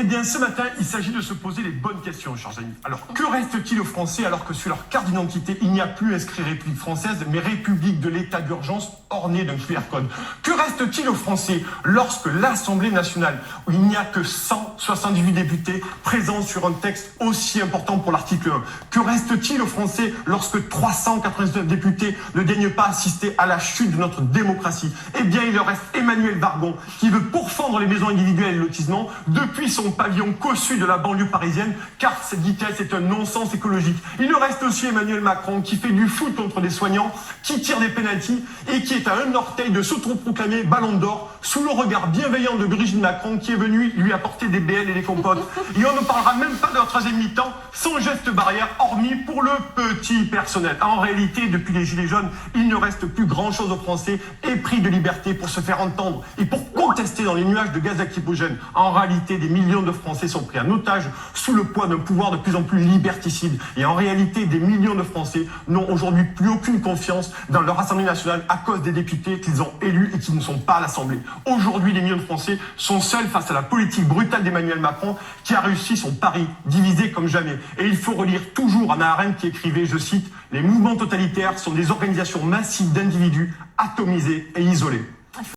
Eh bien, ce matin, il s'agit de se poser les bonnes questions, chers amis. Alors, que reste-t-il aux Français alors que sur leur carte d'identité, il n'y a plus inscrit République française, mais République de l'état d'urgence ornée d'un QR code? Que reste-t-il aux Français lorsque l'Assemblée nationale, où il n'y a que 178 députés présents sur un texte aussi important pour l'article 1? Que reste-t-il aux Français lorsque 399 députés ne daignent pas assister à la chute de notre démocratie? Eh bien, il leur reste Emmanuel Vargon, qui veut pourfendre les maisons individuelles et le lotissement depuis son pavillon cossu de la banlieue parisienne, car cette vitesse est un non-sens écologique. Il reste aussi Emmanuel Macron, qui fait du foot contre des soignants, qui tire des pénaltys et qui est à un orteil de s'autoproclamer ballon d'or, sous le regard bienveillant de Brigitte Macron, qui est venue lui apporter des BL et des compotes. Et on ne parlera même pas de la troisième mi-temps sans geste barrière, hormis pour le petit personnel. En réalité, depuis les Gilets jaunes, il ne reste plus grand-chose aux Français épris de liberté pour se faire entendre et pour contester dans les nuages de gaz lacrymogène. En réalité, des millions de Français sont pris en otage sous le poids d'un pouvoir de plus en plus liberticide. Et en réalité, des millions de Français n'ont aujourd'hui plus aucune confiance dans leur Assemblée nationale à cause des députés qu'ils ont élus et qui ne sont pas à l'Assemblée. Aujourd'hui, des millions de Français sont seuls face à la politique brutale d'Emmanuel Macron qui a réussi son pari, divisé comme jamais. Et il faut relire toujours Hannah Arendt qui écrivait, je cite, « Les mouvements totalitaires sont des organisations massives d'individus atomisés et isolés ».